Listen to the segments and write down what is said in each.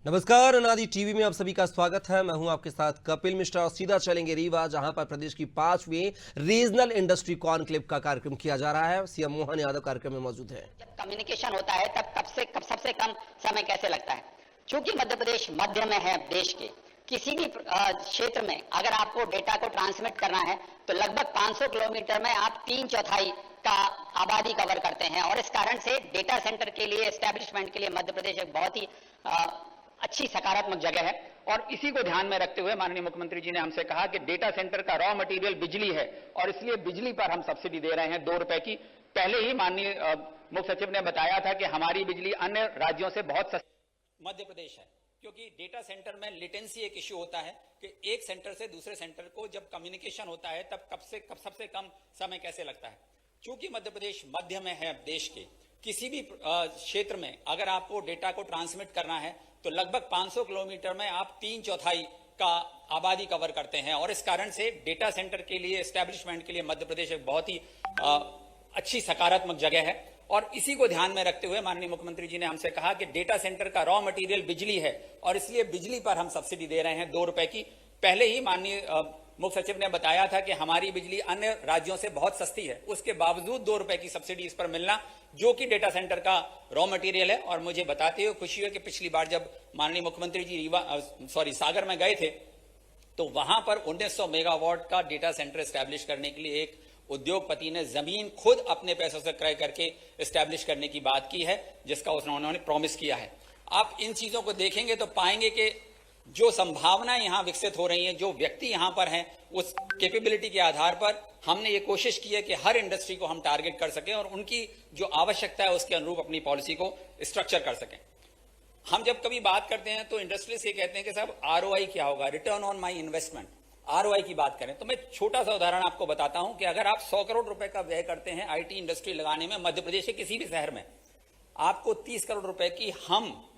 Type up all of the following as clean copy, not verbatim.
नमस्कार, अनादि टीवी में आप सभी का स्वागत है। मैं हूं आपके साथ कपिल मिश्रा और सीधा चलेंगे रीवा, जहां पर प्रदेश की 5वीं रीजनल इंडस्ट्री कॉन्क्लेव का कार्यक्रम किया जा रहा है। सीएम मोहन यादव कार्यक्रम में मौजूद है। जब कम्युनिकेशन होता है तब सबसे कम समय कैसे लगता है? क्योंकि मध्य प्रदेश मध्य में है देश के, किसी भी क्षेत्र में अगर आपको डेटा को ट्रांसमिट करना है तो लगभग 500 किलोमीटर में आप 3/4 का आबादी कवर करते हैं। और इस कारण से डेटा सेंटर के लिए, एस्टेब्लिशमेंट के लिए मध्य प्रदेश एक बहुत ही अच्छी सकारात्मक जगह है। और इसी को ध्यान में रखते हुए माननीय मुख्यमंत्री जी ने हमसे कहा कि डेटा सेंटर का रॉ मटेरियल बिजली है और इसलिए बिजली पर हम सब्सिडी दे रहे हैं 2 रुपए की। पहले ही माननीय मुख्य सचिव ने बताया था कि हमारी बिजली अन्य राज्यों से बहुत सस्ती मध्य प्रदेश है, क्योंकि डेटा सेंटर में लेटेंसी एक इश्यू होता है कि एक सेंटर से दूसरे सेंटर को जब कम्युनिकेशन होता है तब सबसे कम समय कैसे लगता है। क्योंकि मध्य प्रदेश मध्य में है देश के, किसी भी क्षेत्र में अगर आपको डेटा को ट्रांसमिट करना है तो लगभग 500 किलोमीटर में आप 3/4 का आबादी कवर करते हैं। और इस कारण से डेटा सेंटर के लिए, एस्टेब्लिशमेंट के लिए मध्य प्रदेश एक बहुत ही अच्छी सकारात्मक जगह है। और इसी को ध्यान में रखते हुए माननीय मुख्यमंत्री जी ने हमसे कहा कि डेटा सेंटर का रॉ मटेरियल बिजली है और इसलिए बिजली पर हम सब्सिडी दे रहे हैं 2 रुपए की। पहले ही माननीय मुख्य सचिव ने बताया था कि हमारी बिजली अन्य राज्यों से बहुत सस्ती है, उसके बावजूद 2 रुपए की सब्सिडी इस पर मिलना, जो कि डेटा सेंटर का रॉ मटेरियल है। और मुझे बताते हुए खुशी है कि पिछली बार जब माननीय मुख्यमंत्री जी सागर में गए थे तो वहां पर 1900 मेगावाट का डेटा सेंटर एस्टैब्लिश करने के लिए एक उद्योगपति ने जमीन खुद अपने पैसों से क्रय करके एस्टैब्लिश करने की बात की है, जिसका उन्होंने प्रॉमिस किया है। आप इन चीजों को देखेंगे तो पाएंगे कि जो संभावनाएं यहां विकसित हो रही हैं, जो व्यक्ति यहां पर हैं, उस कैपेबिलिटी के आधार पर हमने ये कोशिश की है कि हर इंडस्ट्री को हम टारगेट कर सकें और उनकी जो आवश्यकता है उसके अनुरूप अपनी पॉलिसी को स्ट्रक्चर कर सकें। हम जब कभी बात करते हैं तो इंडस्ट्रियलिस्ट ये कहते हैं कि साहब आरओआई क्या होगा, return on my investment. ROI की बात करें तो मैं छोटा सा उदाहरण आपको बताता हूं कि अगर आप 100 करोड़ रुपए का व्यय करते हैं आईटी इंडस्ट्री लगाने में मध्य प्रदेश के किसी भी शहर में, आपको 30 करोड़ रुपए की हम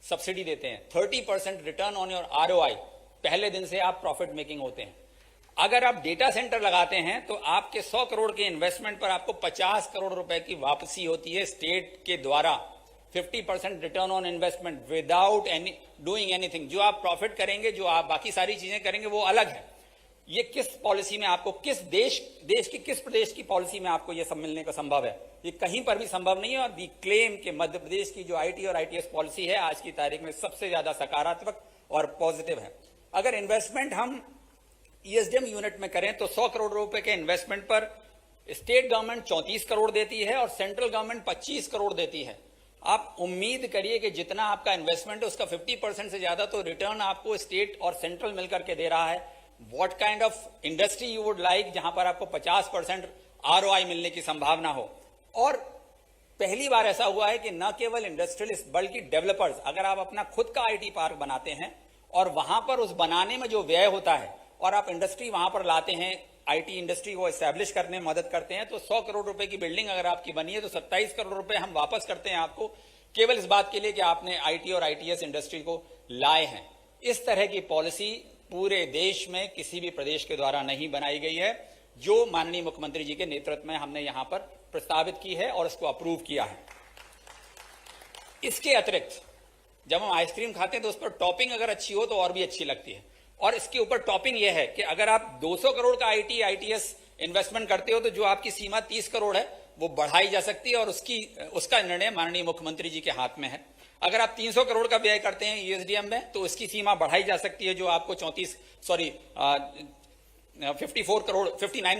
सब्सिडी देते हैं। 30% रिटर्न ऑन योर आरओआई, पहले दिन से आप प्रॉफिट मेकिंग होते हैं। अगर आप डेटा सेंटर लगाते हैं तो आपके 100 करोड़ के इन्वेस्टमेंट पर आपको 50 करोड़ रुपए की वापसी होती है स्टेट के द्वारा। 50% return on investment without any doing anything. जो आप प्रॉफिट करेंगे, जो आप बाकी सारी चीजें करेंगे वो अलग है। ये किस पॉलिसी में आपको, किस देश की किस प्रदेश की पॉलिसी में आपको ये सब मिलने का संभव है? ये कहीं पर भी संभव नहीं है। और दी क्लेम के मध्य प्रदेश की जो आईटी और आईटीएस पॉलिसी है आज की तारीख में सबसे ज्यादा सकारात्मक और पॉजिटिव है। अगर इन्वेस्टमेंट हम ईएसडीएम यूनिट में करें तो 100 करोड़ रुपए के इन्वेस्टमेंट पर स्टेट गवर्नमेंट 34 करोड़ देती है और सेंट्रल गवर्नमेंट 25 करोड़ देती है। आप उम्मीद करिए कि जितना आपका इन्वेस्टमेंट है उसका 50% से ज्यादा तो रिटर्न आपको स्टेट और सेंट्रल मिलकर के दे रहा है। What kind of industry you would like, जहां पर आपको 50% आरओआई मिलने की संभावना हो। और पहली बार ऐसा हुआ है कि न केवल इंडस्ट्रियलिस्ट बल्कि डेवलपर्स, अगर आप अपना खुद का आईटी पार्क बनाते हैं और वहां पर उस बनाने में जो व्यय होता है और आप इंडस्ट्री वहां पर लाते हैं, आईटी इंडस्ट्री को एस्टैब्लिश करने में मदद करते हैं, तो 100 करोड़ रुपए की बिल्डिंग अगर आपकी बनी है तो 27 करोड़ रुपए हम वापस करते हैं आपको, केवल इस बात के लिए कि आपने आईटी और आईटीएस इंडस्ट्री को लाए हैं। इस तरह की पॉलिसी पूरे देश में किसी भी प्रदेश के द्वारा नहीं बनाई गई है, जो माननीय मुख्यमंत्री जी के नेतृत्व में हमने यहां पर प्रस्तावित की है और इसको अप्रूव किया है। इसके अतिरिक्त जब हम आइसक्रीम खाते हैं तो उस पर टॉपिंग अगर अच्छी हो तो और भी अच्छी लगती है। और इसके ऊपर टॉपिंग यह है कि अगर आप 200 करोड़ का आईटी आईटीएस इन्वेस्टमेंट करते हो तो जो आपकी सीमा 30 करोड़ है वो बढ़ाई जा सकती है और उसका निर्णय माननीय मुख्यमंत्री जी के हाथ में है। अगर आप 300 करोड़ का व्यय करते हैं ईएसडीएम में तो उसकी सीमा बढ़ाई जा सकती है, जो आपको 59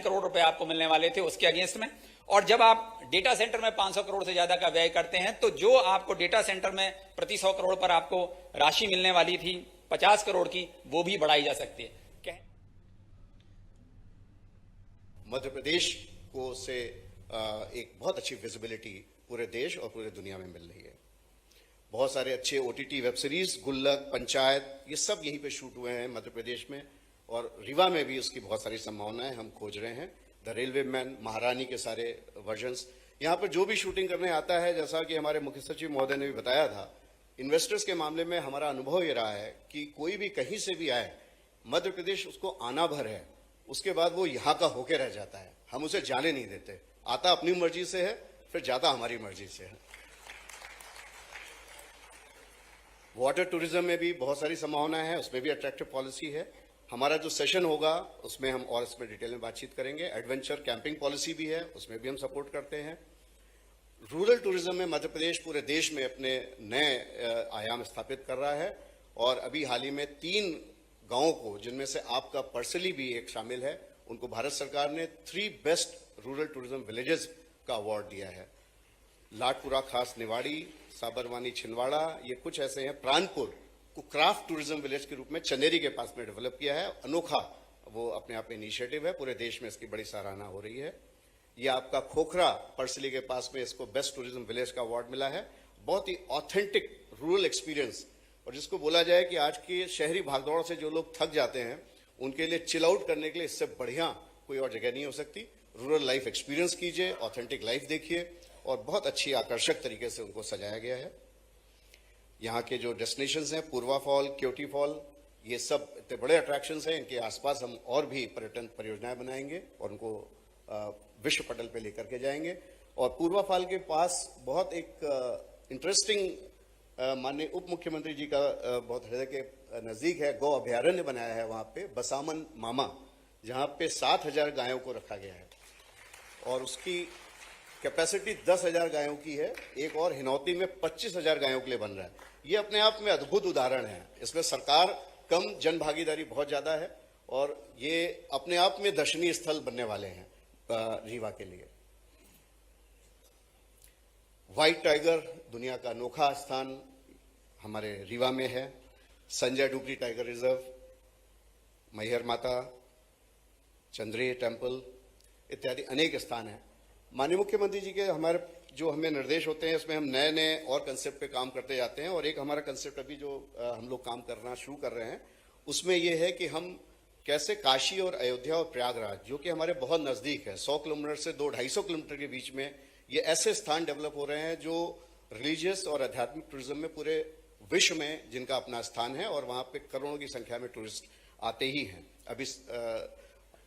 करोड़ रुपए आपको मिलने वाले थे उसके अगेंस्ट में। और जब आप डेटा सेंटर में 500 करोड़ से ज्यादा का व्यय करते हैं तो जो आपको डेटा सेंटर में प्रति 100 करोड़ पर आपको राशि मिलने वाली थी 50 करोड़ की, वो भी बढ़ाई जा सकती है। क्या मध्य प्रदेश को से एक बहुत अच्छी विजिबिलिटी पूरे देश और पूरे दुनिया में मिल रही है। बहुत सारे अच्छे ओटीटी वेब सीरीज, गुल्लक, पंचायत, ये सब यहीं पे शूट हुए हैं मध्य प्रदेश में। और रीवा में भी उसकी बहुत सारी संभावनाएं हम खोज रहे हैं। द रेलवे मैन, महारानी के सारे वर्जन्स, यहाँ पर जो भी शूटिंग करने आता है, जैसा कि हमारे मुख्य सचिव महोदय ने भी बताया था, इन्वेस्टर्स के मामले में हमारा अनुभव ये रहा है कि कोई भी कहीं से भी आए, मध्य प्रदेश उसको आना भर है, उसके बाद वो यहाँ का होके रह जाता है। हम उसे जाने नहीं देते। आता अपनी मर्जी से है, फिर जाता हमारी मर्जी से है। वाटर टूरिज्म में भी बहुत सारी संभावनाएं हैं, उसमें भी अट्रैक्टिव पॉलिसी है। हमारा जो सेशन होगा उसमें हम और इसमें डिटेल में बातचीत करेंगे। एडवेंचर कैंपिंग पॉलिसी भी है, उसमें भी हम सपोर्ट करते हैं। रूरल टूरिज्म में मध्य प्रदेश पूरे देश में अपने नए आयाम स्थापित कर रहा है और अभी हाल ही में 3 गांवों को, जिनमें से आपका पर्सली भी एक शामिल है, उनको भारत सरकार ने 3 बेस्ट रूरल टूरिज्म विलेजेस का अवार्ड दिया है। लाटपुरा खास निवाड़ी, साबरवानी छिंदवाड़ा, ये कुछ ऐसे हैं। प्राणपुर को क्राफ्ट टूरिज्म विलेज के रूप में चंदेरी के पास में डेवलप किया है। अनोखा वो अपने आप में इनिशिएटिव है, पूरे देश में इसकी बड़ी सराहना हो रही है। ये आपका खोखरा परसली के पास में इसको बेस्ट टूरिज्म विलेज का अवार्ड मिला है। बहुत ही ऑथेंटिक रूरल एक्सपीरियंस, और जिसको बोला जाए कि आज की शहरी भागदौड़ से जो लोग थक जाते हैं उनके लिए चिल आउट करने के लिए इससे बढ़िया कोई और जगह नहीं हो सकती। रूरल लाइफ एक्सपीरियंस कीजिए, ऑथेंटिक लाइफ देखिए, और बहुत अच्छी आकर्षक तरीके से उनको सजाया गया है। यहाँ के जो डेस्टिनेशंस हैं, पूर्वा फॉल, क्योटी फॉल, ये सब इतने बड़े अट्रैक्शंस हैं। इनके आसपास हम और भी पर्यटन परियोजनाएं बनाएंगे और उनको विश्व पटल पे लेकर के जाएंगे। और पूर्वा फॉल के पास बहुत एक इंटरेस्टिंग माननीय उप मुख्यमंत्री जी का बहुत हृदय के नजदीक है, गौ अभयारण्य बनाया है वहां पे, बसामन मामा, जहां पे 7,000 गायों को रखा गया है और उसकी कैपेसिटी 10,000 गायों की है। एक और हिनौती में 25,000 गायों के लिए बन रहा है। ये अपने आप में अद्भुत उदाहरण है। इसमें सरकार कम, जन भागीदारी बहुत ज्यादा है और ये अपने आप में दर्शनीय स्थल बनने वाले हैं रीवा के लिए। व्हाइट टाइगर दुनिया का अनोखा स्थान हमारे रीवा में है। संजय डुगरी टाइगर रिजर्व, मैहर माता, चंद्रेय टेम्पल इत्यादि अनेक स्थान हैं। माननीय मुख्यमंत्री जी के हमें निर्देश होते हैं, इसमें हम नए नए और कंसेप्ट पे काम करते जाते हैं। और एक हमारा कंसेप्ट अभी जो हम लोग काम करना शुरू कर रहे हैं, उसमें यह है कि हम कैसे काशी और अयोध्या और प्रयागराज, जो कि हमारे बहुत नजदीक है, 100 किलोमीटर से 200-250 किलोमीटर के बीच में, ये ऐसे स्थान डेवलप हो रहे हैं जो रिलीजियस और आध्यात्मिक टूरिज्म में पूरे विश्व में जिनका अपना स्थान है और वहां पे करोड़ों की संख्या में टूरिस्ट आते ही हैं। अभी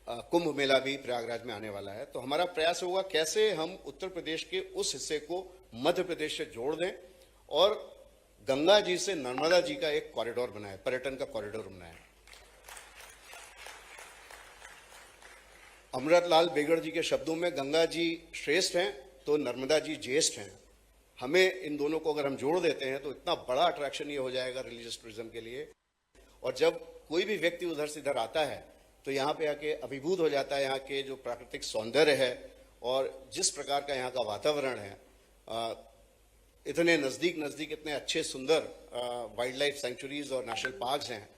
कुंभ मेला भी प्रयागराज में आने वाला है। तो हमारा प्रयास होगा कैसे हम उत्तर प्रदेश के उस हिस्से को मध्य प्रदेश से जोड़ दें और गंगा जी से नर्मदा जी का एक कॉरिडोर बनाए, पर्यटन का कॉरिडोर बनाए। अमृतलाल बेगड़ जी के शब्दों में गंगा जी श्रेष्ठ हैं तो नर्मदा जी ज्येष्ठ हैं। हमें इन दोनों को अगर हम जोड़ देते हैं तो इतना बड़ा अट्रैक्शन ये हो जाएगा रिलीजियस टूरिज्म के लिए। और जब कोई भी व्यक्ति उधर से इधर आता है तो यहाँ पे आके अभिभूत हो जाता है यहाँ के जो प्राकृतिक सौंदर्य है और जिस प्रकार का यहाँ का वातावरण है। इतने नजदीक नजदीक इतने अच्छे सुंदर वाइल्ड लाइफ सेंचुरीज और नेशनल पार्क्स हैं,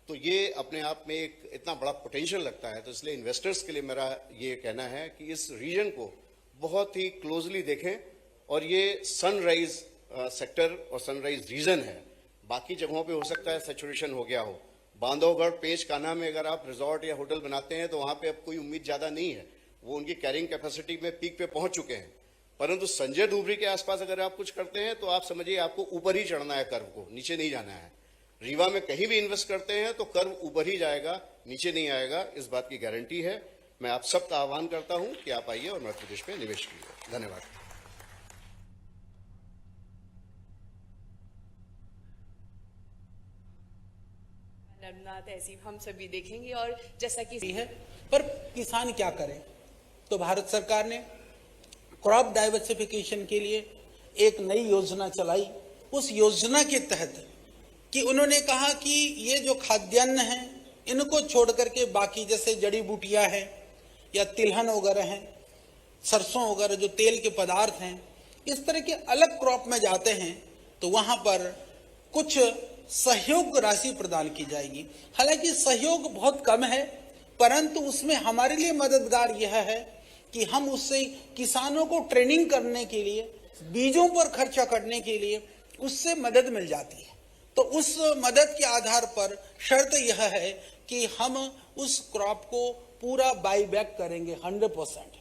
तो ये अपने आप में एक इतना बड़ा पोटेंशियल लगता है। तो इसलिए इन्वेस्टर्स के लिए मेरा ये कहना है कि इस रीजन को बहुत ही क्लोजली देखें। और ये सनराइज सेक्टर और सनराइज रीजन है। बाकी जगहों पे हो सकता है सैचुरेशन हो गया हो। बांधवगढ़, पेंच कान्हा में अगर आप रिजॉर्ट या होटल बनाते हैं तो वहां पे अब कोई उम्मीद ज्यादा नहीं है, वो उनकी कैरिंग कैपेसिटी में पीक पे पहुंच चुके हैं। परंतु संजय डुगरी के आसपास अगर आप कुछ करते हैं तो आप समझिए आपको ऊपर ही चढ़ना है, कर्व को नीचे नहीं जाना है। रीवा में कहीं भी इन्वेस्ट करते हैं तो कर्व ऊपर ही जाएगा, नीचे नहीं आएगा, इस बात की गारंटी है। मैं आप सबका आह्वान करता हूं कि आप आइए और मध्य प्रदेश में निवेश कीजिए। धन्यवाद। नर्मदा तहसीब हम सभी देखेंगे। और जैसा कि है, पर किसान क्या करें, तो भारत सरकार ने क्रॉप डाइवर्सिफिकेशन के लिए एक नई योजना चलाई। उस योजना के तहत कि उन्होंने कहा कि ये जो खाद्यान्न है इनको छोड़ करके बाकी जैसे जड़ी बूटियां हैं या तिलहन वगैरह हैं, सरसों वगैरह जो तेल के पदार्थ हैं, इस तरह के अलग क्रॉप में जाते हैं तो वहां पर कुछ सहयोग राशि प्रदान की जाएगी। हालांकि सहयोग बहुत कम है, परंतु उसमें हमारे लिए मददगार यह है कि हम उससे किसानों को ट्रेनिंग करने के लिए, बीजों पर खर्चा करने के लिए उससे मदद मिल जाती है। तो उस मदद के आधार पर शर्त यह है कि हम उस क्रॉप को पूरा बाई बैक करेंगे 100%।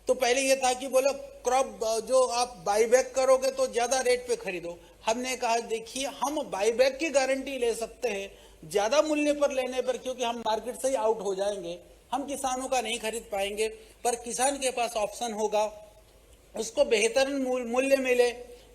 तो पहले यह था कि बोला क्रॉप जो आप बाई बैक करोगे तो ज्यादा रेट पे खरीदो। हमने कहा देखिए हम बाई बैक की गारंटी ले सकते हैं ज्यादा मूल्य पर लेने पर, क्योंकि हम मार्केट से ही आउट हो जाएंगे, हम किसानों का नहीं खरीद पाएंगे। पर किसान के पास ऑप्शन होगा, उसको बेहतर मूल्य मिले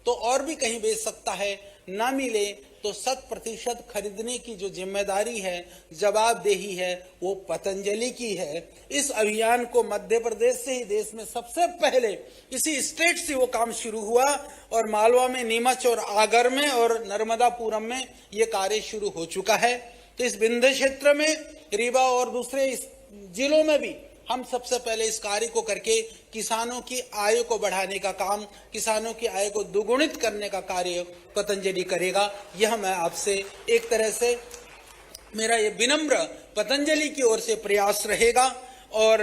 तो और भी कहीं बेच सकता है, ना मिले तो 100% खरीदने की जो जिम्मेदारी है, जवाबदेही है, वो पतंजलि की है। इस अभियान को मध्य प्रदेश से ही देश में सबसे पहले इसी स्टेट से वो काम शुरू हुआ और मालवा में, नीमच और आगर में और नर्मदापुरम में ये कार्य शुरू हो चुका है। तो इस विंध्य क्षेत्र में, रीवा और दूसरे जिलों में भी हम सबसे पहले इस कार्य को करके किसानों की आय को बढ़ाने का काम, किसानों की आय को दोगुणित करने का कार्य पतंजलि करेगा। यह मैं आपसे एक तरह से मेरा ये विनम्र पतंजलि की ओर से प्रयास रहेगा। और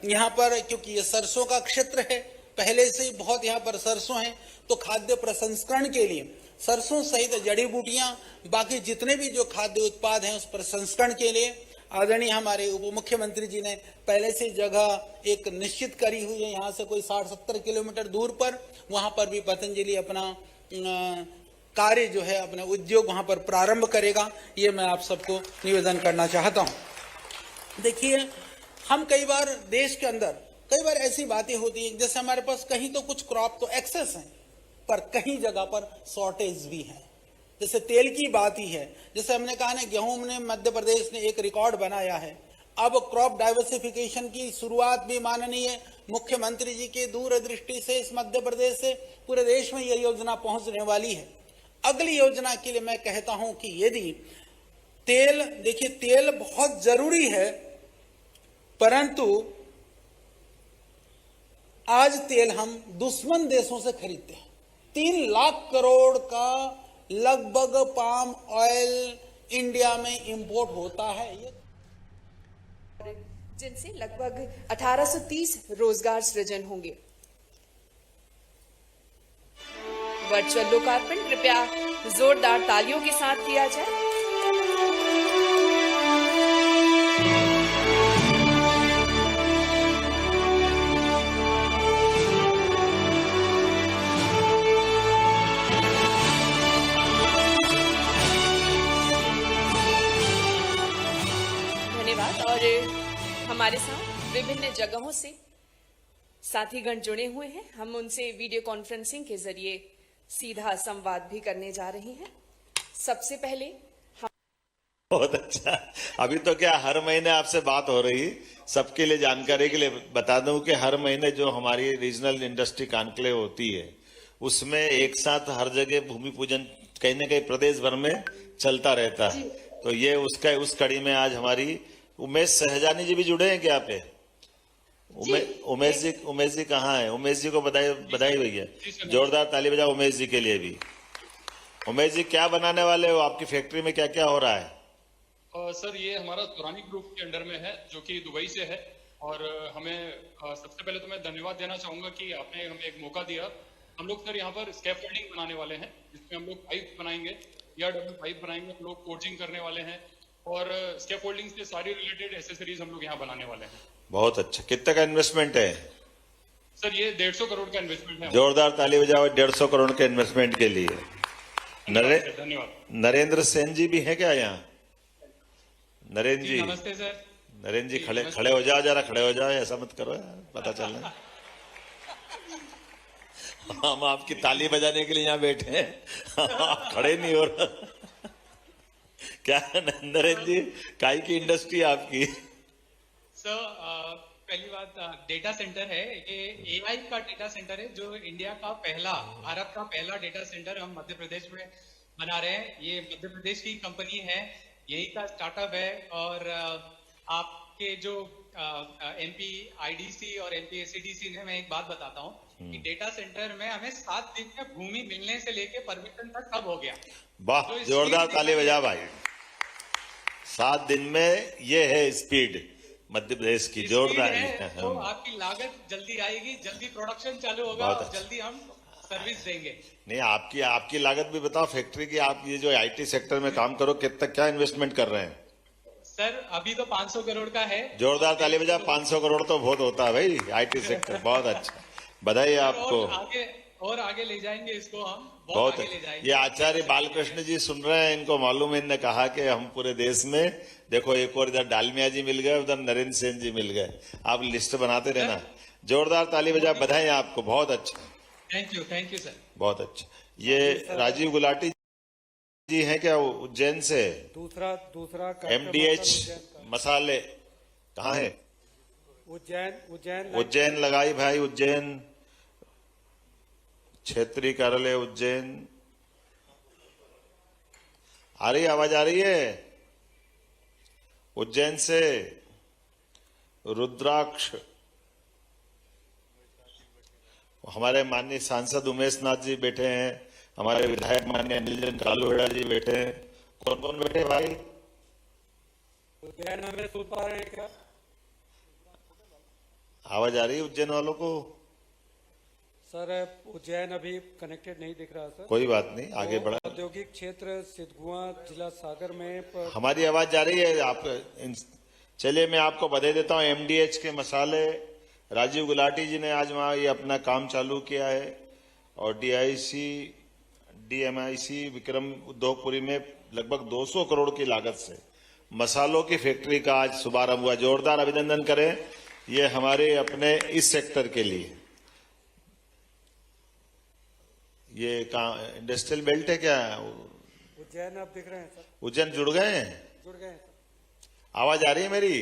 यहाँ पर क्योंकि ये सरसों का क्षेत्र है, पहले से ही बहुत यहाँ पर सरसों है, तो खाद्य प्रसंस्करण के लिए सरसों सहित जड़ी बूटियां, बाकी जितने भी जो खाद्य उत्पाद हैं उस प्रसंस्करण के लिए आदरणीय हमारे उप मुख्यमंत्री जी ने पहले से जगह एक निश्चित करी हुई है। यहाँ से कोई 60-70 किलोमीटर दूर पर, वहां पर भी पतंजलि अपना कार्य जो है, अपना उद्योग वहां पर प्रारंभ करेगा। ये मैं आप सबको निवेदन करना चाहता हूं। देखिए, हम कई बार देश के अंदर कई बार ऐसी बातें होती हैं, जैसे हमारे पास कहीं तो कुछ क्रॉप तो एक्सेस है, पर कहीं जगह पर शॉर्टेज भी है। जैसे तेल की बात ही है, जैसे हमने कहा ना, गेहूं में मध्य प्रदेश ने एक रिकॉर्ड बनाया है। अब क्रॉप डाइवर्सिफिकेशन की शुरुआत भी माननीय मुख्यमंत्री जी के दूरदृष्टि से इस मध्य प्रदेश से पूरे देश में यह योजना पहुंचने वाली है। अगली योजना के लिए मैं कहता हूं कि यदि तेल, देखिए तेल बहुत जरूरी है, परंतु आज तेल हम दुश्मन देशों से खरीदते हैं। 3 लाख करोड़ का लगभग पाम ऑयल इंडिया में इंपोर्ट होता है, जिनसे लगभग 1830 रोजगार सृजन होंगे। वर्चुअल लोकार्पण कृपया जोरदार तालियों के साथ किया जाए। और हमारे साथ विभिन्न जगहों से साथीगण जुड़े हुए हैं। हम उनसे वीडियो कॉन्फ्रेंसिंग के जरिए सीधा संवाद भी करने जा रहे हैं। सबसे पहले बहुत अच्छा। अभी तो क्या हर महीने आपसे बात हो रही, सबके लिए जानकारी के लिए बता दूं कि हर महीने जो हमारी रीजनल इंडस्ट्री कॉन्क्लेव होती है, उसमें एक साथ हर जगह भूमि पूजन कहीं न कहीं प्रदेश भर में चलता रहता है। तो ये उस कड़ी में आज हमारी उमेश सहजानी जी भी जुड़े हैं क्या पे? उमेश जी कहाँ है? उमेश जी को बधाई भैया, जोरदार ताली बजाओ उमेश जी के लिए भी। उमेश जी, क्या बनाने वाले हो? आपकी फैक्ट्री में क्या क्या हो रहा है? सर, ये हमारा तुरानी ग्रुप के अंडर में है, जो कि दुबई से है। और हमें सबसे पहले तो मैं धन्यवाद देना चाहूंगा कि आपने हमें एक मौका दिया। हम लोग सर यहाँ पर स्कैफोल्डिंग बनाने वाले हैं, जिसमें हम लोग पाइप बनाएंगे, ERW पाइप बनाएंगे, हम लोग कोचिंग करने वाले हैं और स्कैफोल्डिंग से सारी रिलेटेड एसेसरीज हम लोग यहाँ बनाने वाले हैं। बहुत अच्छा। कितने का इन्वेस्टमेंट है? सर, ये 150 करोड़ का इन्वेस्टमेंट है। जोरदार ताली बजाओ 150 करोड़ के इन्वेस्टमेंट के लिए। धन्यवाद। नरेंद्र सेन जी भी है क्या यहाँ? नरेंद्र जी, नमस्ते सर। नरेंद्र जी खड़े हो जाओ, जरा खड़े हो जाओ, ऐसा मत करो यार, पता चलना। हम आपकी ताली बजाने के लिए यहाँ बैठे हैं, आप खड़े नहीं हो रहा। क्या नरेंद्र जी, काई की इंडस्ट्री आपकी? सर, पहली बात, डेटा सेंटर है, ये AI का डेटा सेंटर है, जो इंडिया का पहला, भारत का पहला डेटा सेंटर हम मध्य प्रदेश में बना रहे हैं। ये मध्य प्रदेश की कंपनी है, यही का स्टार्टअप है। और आपके जो MP IDC और MP ACDC ने, मैं एक बात बताता हूँ कि डेटा सेंटर में हमें 7 दिन में भूमि मिलने से लेके परमिशन तक सब हो गया। वाह, तो जोरदार ताली बजा भाई। 7 दिन में ये है स्पीड मध्य प्रदेश की, जोरदार है। तो आपकी लागत जल्दी आएगी, जल्दी प्रोडक्शन चालू होगा और जल्दी हम सर्विस देंगे। नहीं, आपकी लागत भी बताओ फैक्ट्री की। आप ये जो IT सेक्टर में काम करो, कितना क्या इन्वेस्टमेंट कर रहे हैं? सर, अभी तो 500 करोड़ का है। जोरदार ताली बजा। 500 करोड़ तो बहुत होता है भाई, IT सेक्टर। बहुत अच्छा, बधाई आपको। और आगे ले जाएंगे इसको, हम बहुत आगे ले जाएंगे। ये आचार्य बालकृष्ण जी सुन रहे हैं, इनको मालूम है, इन्होंने कहा कि हम पूरे देश में, देखो एक और इधर डालमिया जी मिल गए, उधर नरेंद्र सेन जी मिल गए। आप लिस्ट बनाते रहना। जोरदार ताली बजा, बधाई आपको, बहुत अच्छा। Thank you sir. बहुत अच्छा। ये राजीव गुलाटी जी हैं क्या उज्जैन से? दूसरा MDH मसाले कहाँ है? उज्जैन लगाई भाई, उज्जैन क्षेत्रीय कार्यालय उज्जैन। आ रही आवाज आ रही है? उज्जैन से रुद्राक्ष, हमारे माननीय सांसद उमेश नाथ जी बैठे हैं, हमारे विधायक माननीय अनिल कालूहेड़ा जी बैठे हैं। कौन कौन बैठे भाई? उज्जैन हमें सुन पा रहे हैं क्या? आवाज आ रही है उज्जैन वालों को? सर उज्जैन अभी कनेक्टेड नहीं दिख रहा सर। कोई बात नहीं, आगे बढ़ा। औद्योगिक क्षेत्र सिद्धगुआ जिला सागर में हमारी आवाज जा रही है आप? चलिए मैं आपको बधाई देता हूं। MDH के मसाले राजीव गुलाटी जी ने आज वहां ये अपना काम चालू किया है, और DMIC विक्रम उद्योगपुरी में लगभग 200 करोड़ की लागत से मसालों की फैक्ट्री का आज शुभारंभ हुआ। जोरदार अभिनंदन करें ये हमारे अपने इस सेक्टर के लिए। ये कहाँ इंडस्ट्रियल बेल्ट है क्या? उज्जैन आप दिख रहे हैं सर? उज्जैन जुड़ गए हैं? जुड़ गए हैं सर। आवाज आ रही है मेरी?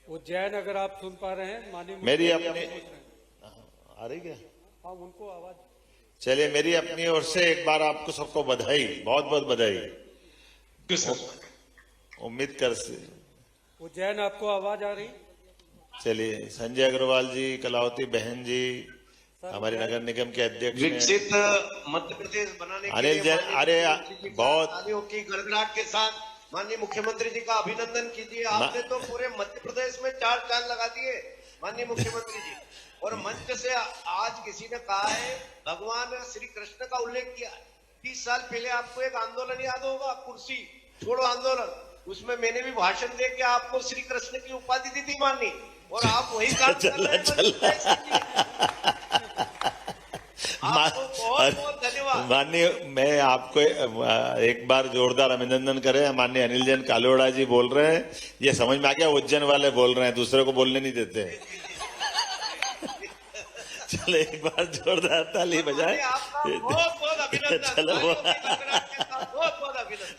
उज्जैन अगर आप सुन पा रहे हैं माननीय मेरी अपनी आ रही क्या? हाँ उनको आवाज। चलिए मेरी अपनी ओर से एक बार आपको सबको बधाई, बहुत बहुत बधाई। उम्मीद कर से उज्जैन आपको आवाज आ रही? चलिए संजय अग्रवाल जी, कलावती बहन जी, हमारे नगर निगम के अध्यक्ष विकसित मध्य प्रदेश बनाने के अनिल लिए जैन, अरे बहुत तालियों की गड़गड़ाहट के साथ माननीय मुख्यमंत्री जी का अभिनंदन कीजिए। आपने तो पूरे मध्य प्रदेश में 4 चांद लगा दिए माननीय मुख्यमंत्री जी। और मंच से आज किसी ने कहा है, भगवान श्री कृष्ण का उल्लेख किया। 30 साल पहले आपको एक आंदोलन याद होगा, कुर्सी छोड़ो आंदोलन, उसमें मैंने भी भाषण दे के आपको श्री कृष्ण की उपाधि दी थी माननीय, और आप वही काम कर रहे हैं। आपको बहुत बहुत धन्यवाद। माननीय, मैं आपको एक बार जोरदार अभिनंदन करें। माननीय अनिल जैन कालोड़ा जी बोल रहे हैं, ये समझ में आ गया उज्जैन वाले बोल रहे हैं, दूसरे को बोलने नहीं देते। चलो एक बार जोरदार ताली बजाए।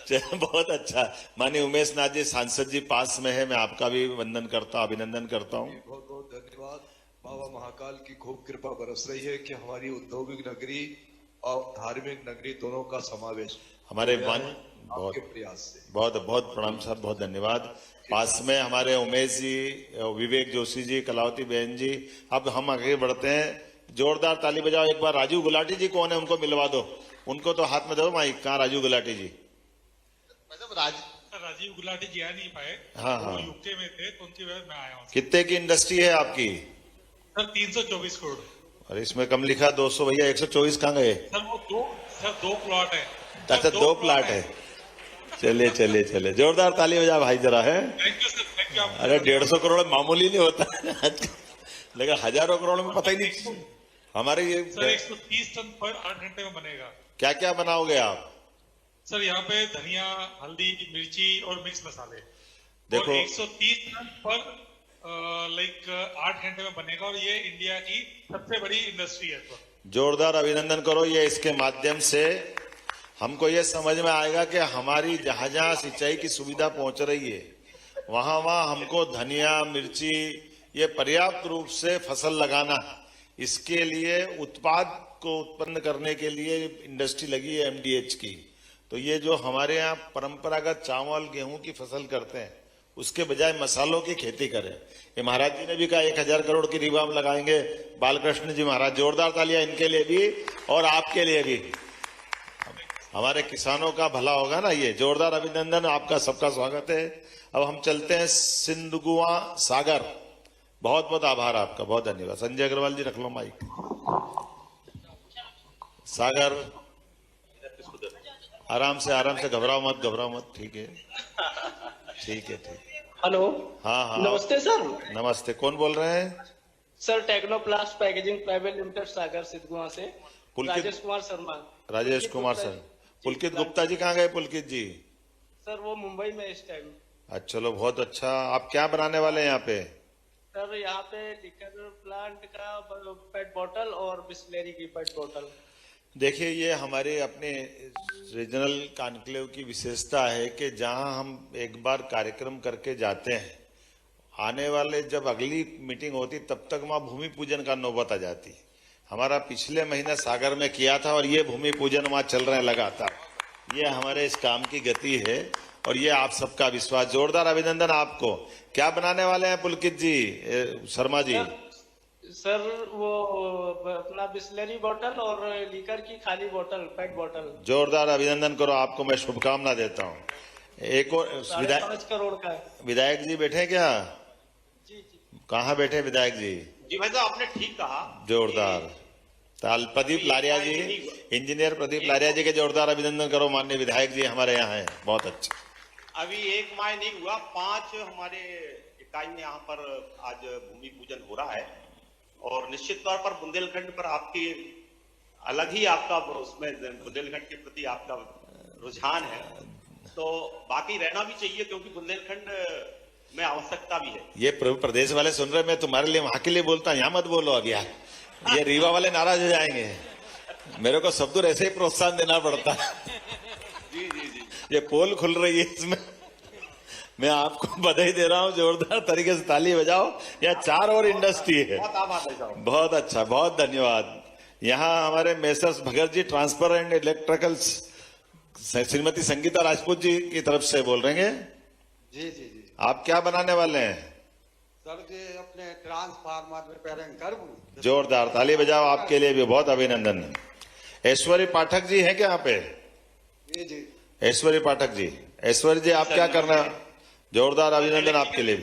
चलो बहुत अच्छा। माननीय उमेश नाथ जी सांसद जी पास में है, मैं आपका भी अभिनंदन करता हूँ। बहुत बहुत धन्यवाद। बाबा महाकाल की खूब कृपा बरस रही है कि हमारी औद्योगिक नगरी और धार्मिक नगरी दोनों का समावेश हमारे आपके प्रयास से बहुत बहुत प्रणाम साहब, बहुत धन्यवाद। पास में हमारे उमेश जी, विवेक जोशी जी, कलावती बहन जी। अब हम आगे बढ़ते हैं, जोरदार ताली बजाओ एक बार। राजीव गुलाटी जी कौन है, उनको मिलवा दो, उनको तो हाथ में दो माइक। कहाँ राजीव गुलाटी जी? राजीव गुलाटी जी आ नहीं पाए, हाँ यूके में थे, तो उनकी वजह से मैं आया हूँ। कितने की इंडस्ट्री है आपकी? सर 324 करोड़। और इसमें कम लिखा 200, भैया 124 कहाँ गए? सर वो दो प्लॉट है। अच्छा 2 प्लाट है। चलिए जोरदार ताली बजा भाई जरा है। Thank you sir, thank you. अरे 150 करोड़ मामूली नहीं होता लेकिन हजारों करोड़ में पता ही नहीं। हमारे ये सर 130 टन पर 8 घंटे में बनेगा। क्या क्या बनाओगे आप? सर यहाँ पे धनिया, हल्दी, मिर्ची और मिक्स मसाले। देखो 130 टन पर 8 घंटे में बनेगा, और ये इंडिया की सबसे बड़ी इंडस्ट्री है। तो जोरदार अभिनंदन करो। ये इसके माध्यम से हमको ये समझ में आएगा कि हमारी जहां जहां सिंचाई की सुविधा पहुंच रही है, वहां हमको धनिया, मिर्ची ये पर्याप्त रूप से फसल लगाना, इसके लिए उत्पाद को उत्पन्न करने के लिए इंडस्ट्री लगी है MDH की। तो ये जो हमारे यहाँ परंपरागत चावल, गेहूं की फसल करते हैं, उसके बजाय मसालों की खेती करें। ये महाराज जी ने भी कहा 1000 करोड़ की रिवाम लगाएंगे। बालकृष्ण जी महाराज, जोरदार तालियां इनके लिए भी और आपके लिए भी। हमारे किसानों का भला होगा ना ये। जोरदार अभिनंदन, आपका सबका स्वागत है। अब हम चलते हैं सिंधगुआ सागर। बहुत बहुत आभार आपका, बहुत धन्यवाद। संजय अग्रवाल जी रख लो माइक। सागर आराम से, घबराओ मत। ठीक है। हेलो। हाँ नमस्ते सर। नमस्ते, कौन बोल रहे हैं? Sir Technoplast packaging private limited Sagar सिद्धगुआ से राजेश कुमार सर। पुलकित गुप्ता जी कहाँ गए? पुलकित जी सर वो मुंबई में इस टाइम। अच्छा चलो बहुत अच्छा। आप क्या बनाने वाले हैं यहाँ पे? सर यहाँ पे लिकर प्लांट का पेट बोतल और बिस्लेरी की पेट बोतल। देखिए, ये हमारे अपने रीजनल कॉन्क्लेव की विशेषता है कि जहां हम एक बार कार्यक्रम करके जाते हैं, आने वाले जब अगली मीटिंग होती तब तक वहां भूमि पूजन का नौबत आ जाती। हमारा पिछले महीने सागर में किया था और ये भूमि पूजन वहां चल रहे हैं लगातार। ये हमारे इस काम की गति है और ये आप सबका विश्वास। जोरदार अभिनंदन आपको। क्या बनाने वाले हैं पुलकित जी, शर्मा जी? सर वो अपना बिस्लरी बोतल और लीकर की खाली बोतल, पेट बोतल। जोरदार अभिनंदन करो, आपको मैं शुभकामना देता हूँ। एक और 5.5 करोड़ का है। विधायक जी बैठे क्या? जी। कहाँ बैठे विधायक जी? जी भाई साहब, आपने ठीक कहा। जोरदार ताल। प्रदीप लारिया जी, इंजीनियर प्रदीप लारिया जी के जोरदार अभिनंदन करो। माननीय विधायक जी हमारे यहाँ हैं, बहुत अच्छा। अभी 1 माह नहीं हुआ, 5 हमारे इकाई में यहाँ पर आज भूमि पूजन हो रहा है और निश्चित तौर पर बुंदेलखंड पर आपकी अलग ही आपका उसमें बुंदेलखंड के प्रति आपका रुझान है, तो बाकी रहना भी चाहिए क्योंकि बुंदेलखंड में आवश्यकता भी है। ये प्रदेश वाले सुन रहे, मैं तुम्हारे लिए वहां के लिए बोलता हूँ, यहाँ मत बोलो अब यार, ये रीवा वाले नाराज हो जाएंगे। मेरे को सब दूर ऐसे ही प्रोत्साहन देना पड़ता है। जी जी जी, ये पोल खुल रही है, इसमें मैं आपको बधाई दे रहा हूँ। जोरदार तरीके से ताली बजाओ। यहाँ 4 और इंडस्ट्री है। बहुत आभार भाई साहब। बहुत अच्छा, बहुत धन्यवाद। यहाँ हमारे messrs Bhagat ji transfer and electricals, Shrimati Sangeeta Rajput ji की तरफ से बोल रहे हैं। जी जी जी। आप क्या बनाने वाले हैं? सर जी अपने ट्रांसफार्मर रिपेयरिंग कर। जोरदार ताली बजाओ, आपके लिए भी बहुत अभिनंदन। ऐश्वर्य पाठक जी हैं क्या यहाँ पे? जी जी। ऐश्वर्य पाठक जी, ऐश्वर्य जी आप क्या करना? जोरदार अभिनंदन आपके लिए भी।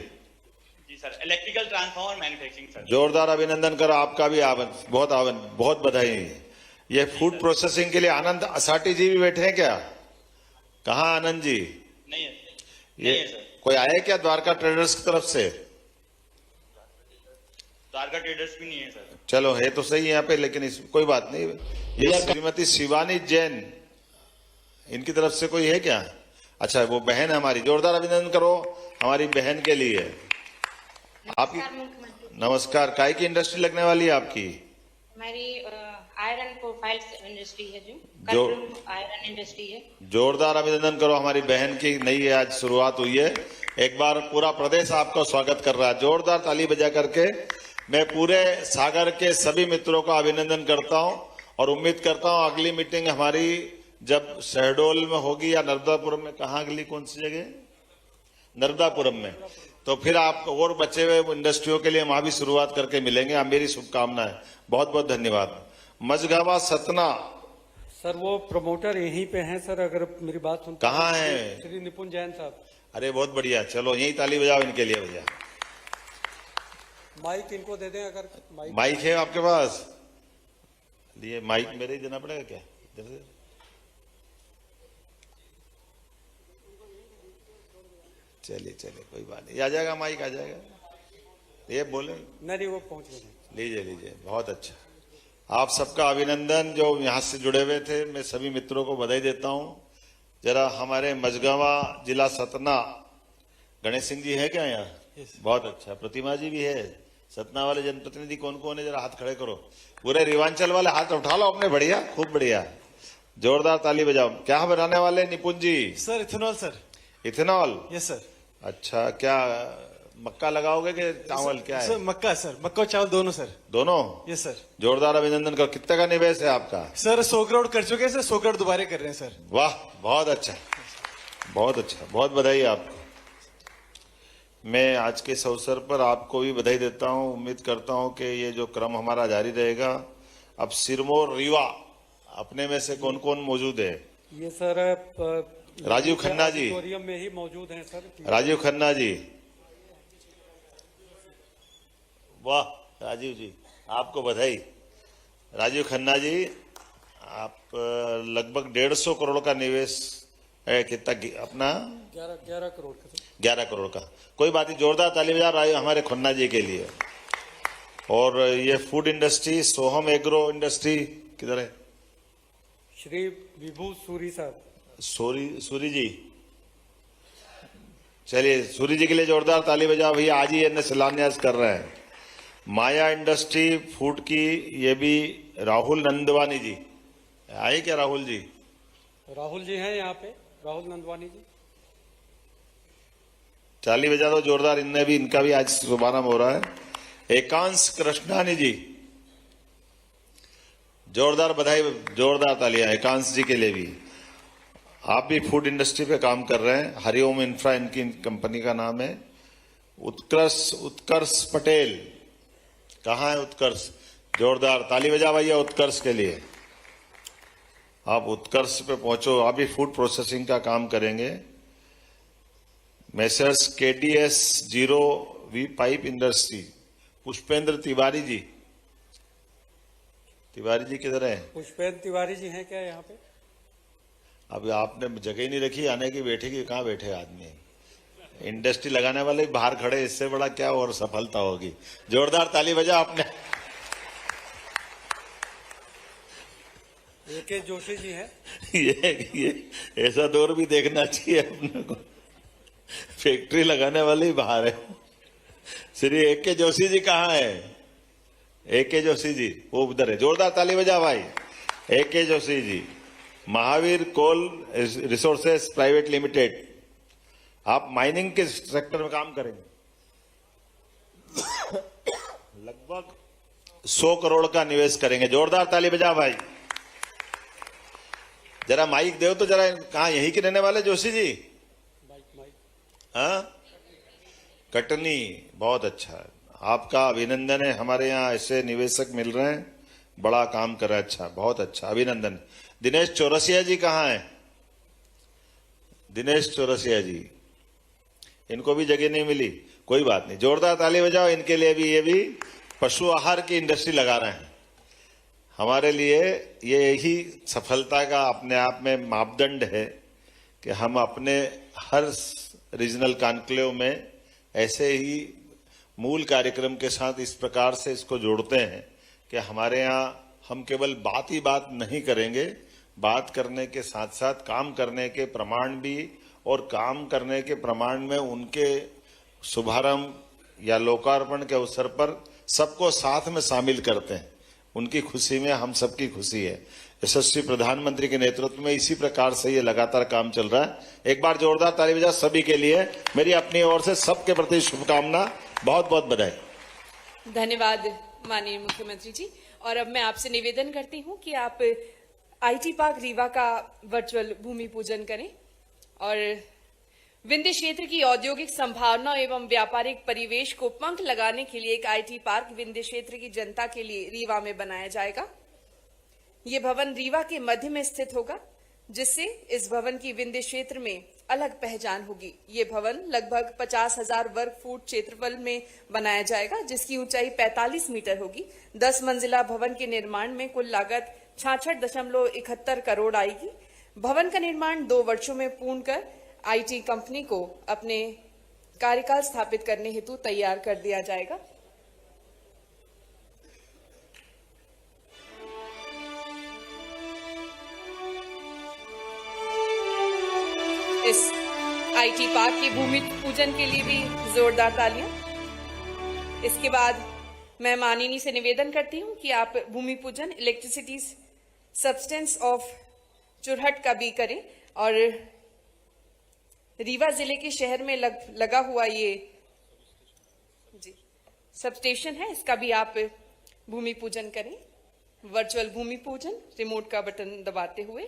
जी sir, electrical transformer manufacturing sir. जोरदार अभिनंदन करो, आपका भी बहुत बधाई। ये फूड प्रोसेसिंग के लिए आनंद असाटी जी भी बैठे हैं क्या? कहाँ आनंद जी? नहीं है, ये नहीं है सर। कोई आया क्या द्वारका ट्रेडर्स की तरफ से? द्वारका ट्रेडर्स भी नहीं है सर। चलो है तो सही यहाँ पे, लेकिन कोई बात नहीं। ये श्रीमती शिवानी जैन, इनकी तरफ से कोई है क्या? अच्छा, वो बहन है हमारी। जोरदार अभिनंदन करो हमारी बहन के लिए। आपकी नमस्कार। काय की इंडस्ट्री लगने वाली है आपकी? हमारी आयरन प्रोफाइल इंडस्ट्री है, जो आयरन इंडस्ट्री है। जोरदार अभिनंदन करो, हमारी बहन की नई है, आज शुरुआत हुई है। एक बार पूरा प्रदेश आपका स्वागत कर रहा है। जोरदार ताली बजा करके मैं पूरे सागर के सभी मित्रों का अभिनंदन करता हूं और उम्मीद करता हूं अगली मीटिंग हमारी जब शहडोल में होगी या नर्मदापुरम में, कहाँ अगली कौन सी जगह? नर्मदापुरम में। तो फिर आप और बचे हुए इंडस्ट्रियों के लिए वहां भी शुरुआत करके मिलेंगे। आप मेरी शुभकामनाएं। बहुत बहुत धन्यवाद। मझगावा सतना सर, वो प्रमोटर यहीं पे हैं सर, अगर मेरी बात सुन। कहाँ है? श्री निपुण जैन साहब। अरे बहुत बढ़िया, चलो यही ताली बजाओ इनके लिए भैया। माइक इनको दे दें अगर माइक है आपके पास? ये माइक मेरे ही देना पड़ेगा क्या? इधर से चलिए कोई बात नहीं, आ जाएगा माइक, आ जाएगा। ये बोले नहीं, वो पहुंच गए। लीजिए, बहुत अच्छा। आप सबका अभिनंदन जो यहाँ से जुड़े हुए थे। मैं सभी मित्रों को बधाई देता हूँ। जरा हमारे मझगावा जिला सतना, गणेश सिंह जी है क्या यहाँ? बहुत अच्छा। प्रतिमा जी भी है। सतना वाले जनप्रतिनिधि कौन कौन है? जरा हाथ खड़े करो। पूरे रिवांचल वाले हाथ उठा लो अपने। बढ़िया, खूब बढ़िया, जोरदार ताली बजाओ। क्या बनाने वाले Nipun ji? Sir ethanol sir. Ethanol? Yes sir. अच्छा, क्या मक्का लगाओगे कि चावल? क्या है? सर मक्का सर, मक्का और चावल दोनों सर। दोनों? Yes sir. जोरदार अभिनंदन करो। कितने का निवेश है आपका? सर 100 करोड़ कर चुके हैं सर, 100 करोड़ दोबारा कर रहे हैं सर। वाह, बहुत अच्छा, बहुत अच्छा, बहुत बधाई आपको। मैं आज के इस अवसर पर आपको भी बधाई देता हूं। उम्मीद करता हूं कि ये जो क्रम हमारा जारी रहेगा। अब सिरमौर रीवा अपने में से कौन कौन मौजूद है? ये सर राजीव खन्ना जी ऑडिटोरियम में ही मौजूद हैं सर। राजीव खन्ना जी, वाह राजीव जी, आपको बधाई। राजीव खन्ना जी, आप लगभग 150 करोड़ का निवेश है। कितना अपना? 11 करोड़ का। 11 करोड़ का। कोई बात नहीं, जोरदार ताली बजा रहा है हमारे खन्ना जी के लिए। और ये फूड इंडस्ट्री, सोहम एग्रो इंडस्ट्री किधर है? श्री विभू सूरी साहब। सूरी जी, चलिए सूरी जी के लिए जोरदार ताली बजाओ भैया। आज ही इन्हें शिलान्यास कर रहे हैं। माया इंडस्ट्री फूड की, ये भी राहुल नंदवानी जी। आए क्या राहुल जी? राहुल जी हैं यहाँ पे, राहुल नंदवानी जी। ताली बजा दो जोरदार, इनका भी आज शुभारंभ हो रहा है। एकांश कृष्णानी जी, जोरदार बधाई, जोरदार तालियां एकांश जी के लिए भी। आप भी फूड इंडस्ट्री पे काम कर रहे हैं। हरिओम इंफ्रा इनकी कंपनी का नाम है। उत्कर्ष पटेल, कहाँ है उत्कर्ष? जोरदार ताली बजा भैया उत्कर्ष के लिए। आप उत्कर्ष पे पहुंचो, आप भी फूड प्रोसेसिंग का काम करेंगे। Messrs KDS 0V pipe industry, Pushpendra Tiwari ji. Tiwari ji किधर है? पुष्पेंद्र तिवारी जी हैं क्या यहाँ पे? अब आपने जगह ही नहीं रखी आने की, बैठे की, कहाँ बैठे आदमी? इंडस्ट्री लगाने वाले बाहर खड़े, इससे बड़ा क्या और सफलता होगी। जोरदार ताली बजा आपने। AK जोशी जी हैं। ये ऐसा दौर भी देखना चाहिए अपने को। फैक्ट्री लगाने वाले ही बाहर है। श्री AK जोशी जी कहाँ है? AK जोशी जी वो उधर है। जोरदार ताली बजा भाई। AK जोशी जी, महावीर कोल रिसोर्सेस प्राइवेट लिमिटेड, आप माइनिंग के सेक्टर में काम करेंगे। लगभग 100 करोड़ का निवेश करेंगे। जोरदार ताली बजा भाई। जरा माइक दो तो जरा। कहाँ, यहीं के रहने वाले जोशी जी? हाँ, कटनी, बहुत अच्छा। आपका अभिनंदन है। हमारे यहाँ ऐसे निवेशक मिल रहे हैं, बड़ा काम कर रहे हैं। अच्छा, बहुत अच्छा, अभिनंदन। दिनेश चौरसिया जी कहाँ हैं? दिनेश चौरसिया जी, इनको भी जगह नहीं मिली, कोई बात नहीं, जोरदार ताली बजाओ इनके लिए भी। ये भी पशु आहार की इंडस्ट्री लगा रहे हैं। हमारे लिए ये यही सफलता का अपने आप में मापदंड है कि हम अपने हर रीजनल कॉन्क्लेव में ऐसे ही मूल कार्यक्रम के साथ इस प्रकार से इसको जोड़ते हैं कि हमारे यहाँ हम केवल बात ही बात नहीं करेंगे, बात करने के साथ साथ काम करने के प्रमाण भी, और काम करने के प्रमाण में उनके शुभारंभ या लोकार्पण के अवसर पर सबको साथ में शामिल करते हैं। उनकी खुशी में हम सबकी खुशी है। यशस्वी प्रधानमंत्री के नेतृत्व में इसी प्रकार से ये लगातार काम चल रहा है। एक बार जोरदार ताली बजा सभी के लिए। मेरी अपनी ओर से सबके प्रति शुभकामना, बहुत बहुत बधाई। धन्यवाद माननीय मुख्यमंत्री जी। और अब मैं आपसे निवेदन करती हूं कि आप IT पार्क रीवा का वर्चुअल भूमि पूजन करें और विंध्य क्षेत्र की औद्योगिक संभावना एवं व्यापारिक परिवेश को पंख लगाने के लिए एक IT पार्क विंध्य क्षेत्र की जनता के लिए रीवा में बनाया जाएगा। ये भवन रीवा के मध्य में स्थित होगा, जिससे इस भवन की विंध्य क्षेत्र में अलग पहचान होगी। ये भवन लगभग 50,000 वर्ग फुट क्षेत्रफल में बनाया जाएगा, जिसकी ऊंचाई 45 मीटर होगी। 10 मंजिला भवन के निर्माण में कुल लागत 66.71 करोड़ आएगी। भवन का निर्माण 2 वर्षों में पूर्ण कर IT कंपनी को अपने कार्यकाल स्थापित करने हेतु तैयार कर दिया जाएगा। इस IT पार्क की भूमि पूजन के लिए भी जोरदार तालियां। इसके बाद मैं माननीय से निवेदन करती हूं कि आप भूमि पूजन इलेक्ट्रिसिटी सब्सटेंस ऑफ चुरहट का भी करें और रीवा जिले के शहर में लगा हुआ ये सबस्टेशन है, इसका भी आप भूमि पूजन करें। वर्चुअल भूमि पूजन रिमोट का बटन दबाते हुए।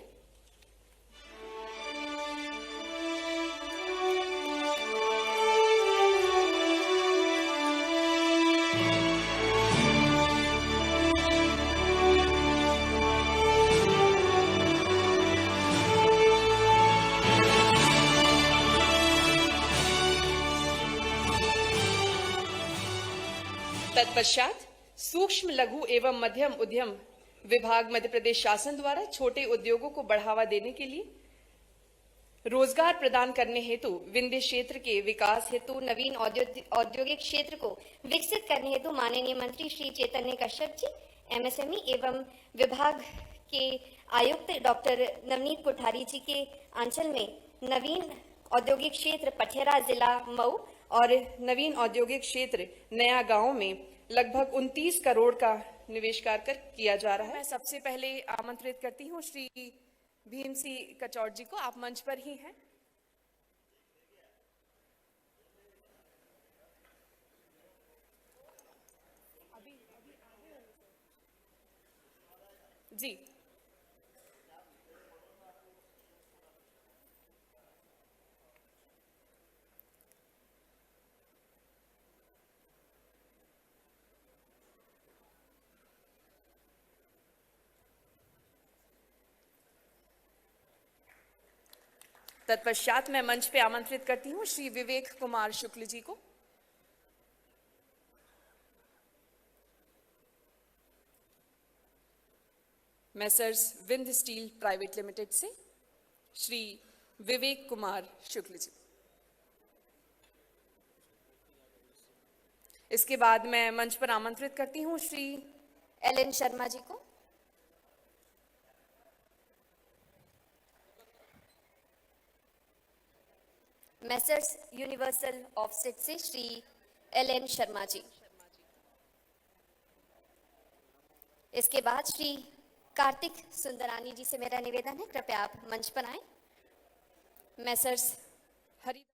तत्पश्चात सूक्ष्म लघु एवं मध्यम उद्यम विभाग मध्य प्रदेश शासन द्वारा छोटे उद्योगों को बढ़ावा देने के लिए रोजगार प्रदान करने हेतु विंध्य क्षेत्र के विकास हेतु नवीन औद्योगिक क्षेत्र को विकसित करने हेतु माननीय मंत्री श्री चैतन्य कश्यप जी, MSME एवं विभाग के आयुक्त डॉक्टर नवनीत कोठारी जी के अंचल में नवीन औद्योगिक क्षेत्र पटियाला जिला मऊ और नवीन औद्योगिक क्षेत्र नया गांव में लगभग 29 करोड़ का निवेश कर किया जा रहा है। मैं सबसे पहले आमंत्रित करती हूँ श्री भीम सिंह कचौड़ जी को, आप मंच पर ही हैं। जी, तत्पश्चात मैं मंच पे आमंत्रित करती हूँ श्री विवेक कुमार शुक्ल जी को। मैसर्स विंध स्टील प्राइवेट लिमिटेड से श्री विवेक कुमार शुक्ल जी। इसके बाद मैं मंच पर आमंत्रित करती हूँ श्री एलन शर्मा जी को। मैसर्स यूनिवर्सल ऑफसेट से श्री एलन शर्मा जी। इसके बाद श्री कार्तिक सुंदरानी जी से मेरा निवेदन है, कृपया आप मंच पर आएं। मैसर्स हरि